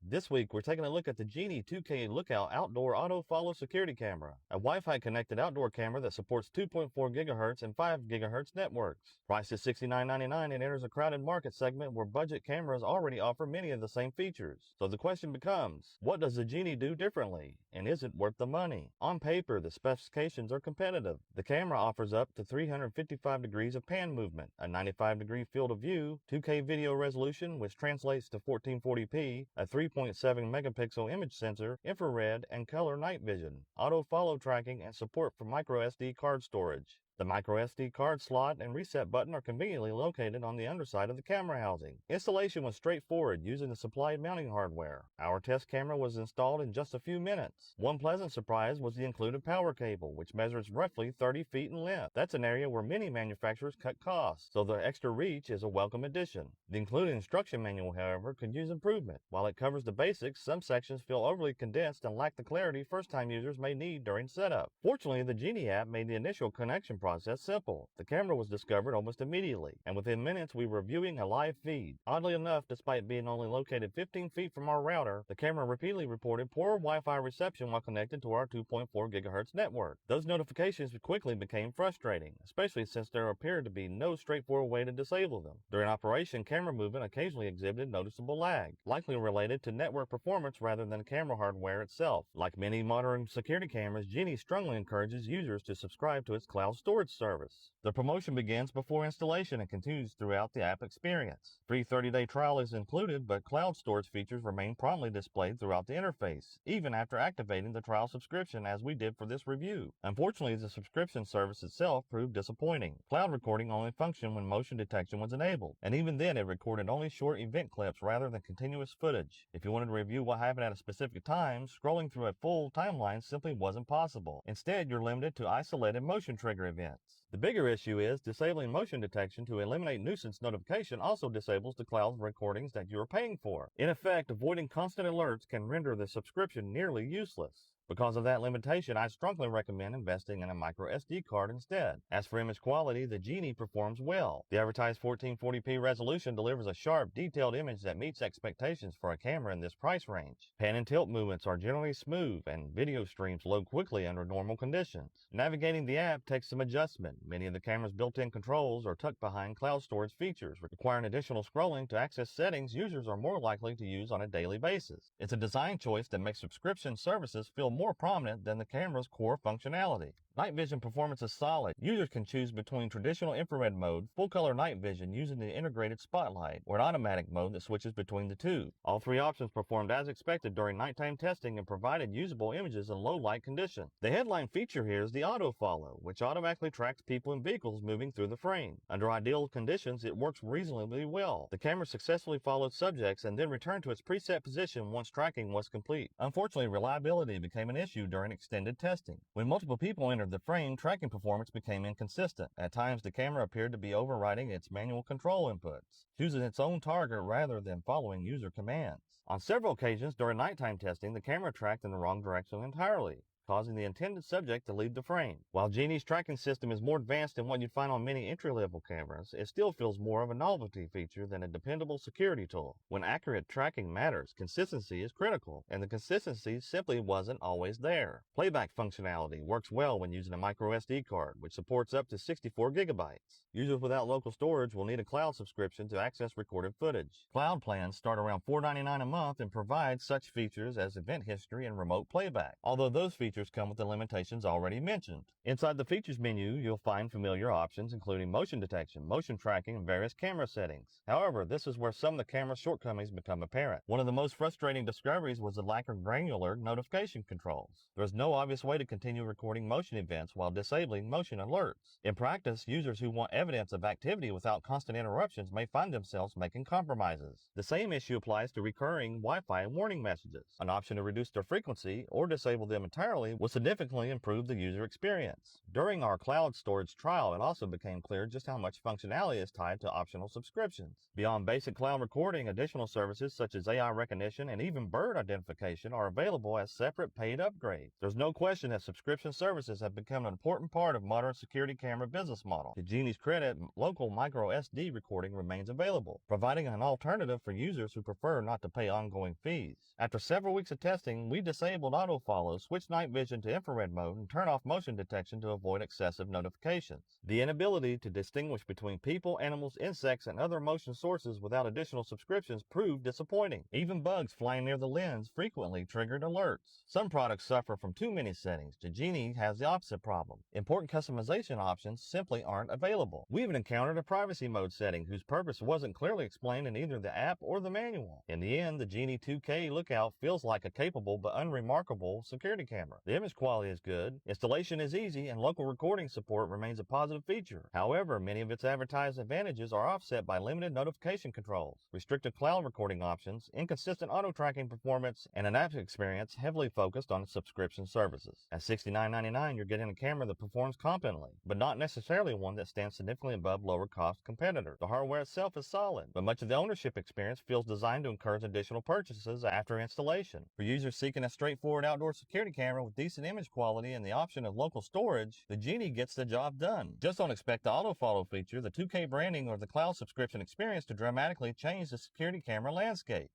This week, we're taking a look at the Geenie 2K Lookout Outdoor Autofollow Security Camera, a Wi-Fi connected outdoor camera that supports 2.4 GHz and 5 GHz networks. Priced at $69.99, it enters a crowded market segment where budget cameras already offer many of the same features. So the question becomes, what does the Geenie do differently? And is it worth the money? On paper, the specifications are competitive. The camera offers up to 355 degrees of pan movement, a 95-degree field of view, 2K video resolution which translates to 1440p, a 3.7 megapixel image sensor, infrared and color night vision, auto follow tracking, and support for microSD card storage. The microSD card slot and reset button are conveniently located on the underside of the camera housing. Installation was straightforward using the supplied mounting hardware. Our test camera was installed in just a few minutes. One pleasant surprise was the included power cable, which measures roughly 30 feet in length. That's an area where many manufacturers cut costs, so the extra reach is a welcome addition. The included instruction manual, however, could use improvement. While it covers the basics, some sections feel overly condensed and lack the clarity first-time users may need during setup. Fortunately, the Geenie app made the initial connection process simple. The camera was discovered almost immediately, and within minutes we were viewing a live feed. Oddly enough, despite being only located 15 feet from our router, the camera repeatedly reported poor Wi-Fi reception while connected to our 2.4 GHz network. Those notifications quickly became frustrating, especially since there appeared to be no straightforward way to disable them. During operation, camera movement occasionally exhibited noticeable lag, likely related to network performance rather than camera hardware itself. Like many modern security cameras, Geenie strongly encourages users to subscribe to its cloud storage service. The promotion begins before installation and continues throughout the app experience. Free 30-day trial is included, but cloud storage features remain prominently displayed throughout the interface, even after activating the trial subscription as we did for this review. Unfortunately, the subscription service itself proved disappointing. Cloud recording only functioned when motion detection was enabled, and even then it recorded only short event clips rather than continuous footage. If you wanted to review what happened at a specific time, scrolling through a full timeline simply wasn't possible. Instead, you're limited to isolated motion trigger events. The bigger issue is disabling motion detection to eliminate nuisance notification also disables the cloud recordings that you are paying for. In effect, avoiding constant alerts can render the subscription nearly useless. Because of that limitation, I strongly recommend investing in a microSD card instead. As for image quality, the Geenie performs well. The advertised 1440p resolution delivers a sharp, detailed image that meets expectations for a camera in this price range. Pan and tilt movements are generally smooth, and video streams load quickly under normal conditions. Navigating the app takes some adjustment. Many of the camera's built-in controls are tucked behind cloud storage features, requiring additional scrolling to access settings users are more likely to use on a daily basis. It's a design choice that makes subscription services feel more prominent than the camera's core functionality. Night vision performance is solid. Users can choose between traditional infrared mode, full color night vision using the integrated spotlight, or an automatic mode that switches between the two. All three options performed as expected during nighttime testing and provided usable images in low light conditions. The headline feature here is the Autofollow, which automatically tracks people and vehicles moving through the frame. Under ideal conditions, it works reasonably well. The camera successfully followed subjects and then returned to its preset position once tracking was complete. Unfortunately, reliability became an issue during extended testing. When multiple people entered the frame, tracking performance became inconsistent. At times, the camera appeared to be overriding its manual control inputs, choosing its own target rather than following user commands. On several occasions during nighttime testing, the camera tracked in the wrong direction entirely, causing the intended subject to leave the frame. While Genie's tracking system is more advanced than what you'd find on many entry-level cameras, it still feels more of a novelty feature than a dependable security tool. When accurate tracking matters, consistency is critical, and the consistency simply wasn't always there. Playback functionality works well when using a microSD card, which supports up to 64 gigabytes. Users without local storage will need a cloud subscription to access recorded footage. Cloud plans start around $4.99 a month and provide such features as event history and remote playback, although those features come with the limitations already mentioned. Inside the features menu, you'll find familiar options including motion detection, motion tracking, and various camera settings. However, this is where some of the camera's shortcomings become apparent. One of the most frustrating discoveries was the lack of granular notification controls. There is no obvious way to continue recording motion events while disabling motion alerts. In practice, users who want evidence of activity without constant interruptions may find themselves making compromises. The same issue applies to recurring Wi-Fi warning messages. An option to reduce their frequency or disable them entirely functionality will significantly improve the user experience. During our cloud storage trial, it also became clear just how much functionality is tied to optional subscriptions. Beyond basic cloud recording, additional services such as AI recognition and even bird identification are available as separate paid upgrades. There's no question that subscription services have become an important part of modern security camera business model. To Genie's credit, local micro SD recording remains available, providing an alternative for users who prefer not to pay ongoing fees. After several weeks of testing, we disabled Autofollow, switched night vision to infrared mode, and turned off motion detection to avoid excessive notifications. The inability to distinguish between people, animals, insects, and other motion sources without additional subscriptions proved disappointing. Even bugs flying near the lens frequently triggered alerts. Some products suffer from too many settings. The Geenie has the opposite problem. Important customization options simply aren't available. We even encountered a privacy mode setting whose purpose wasn't clearly explained in either the app or the manual. In the end, the Geenie 2K Lookout feels like a capable but unremarkable security camera. The image quality is good, installation is easy, and local recording support remains a positive feature. However, many of its advertised advantages are offset by limited notification controls, restricted cloud recording options, inconsistent auto-tracking performance, and an app experience heavily focused on subscription services. At $69.99, you're getting a camera that performs competently, but not necessarily one that stands significantly above lower-cost competitors. The hardware itself is solid, but much of the ownership experience feels designed to encourage additional purchases after installation. For users seeking a straightforward outdoor security camera with decent image quality and the option of local storage, the Geenie gets the job done. Just don't expect the Autofollow feature, the 2K branding, or the cloud subscription experience to dramatically change the security camera landscape.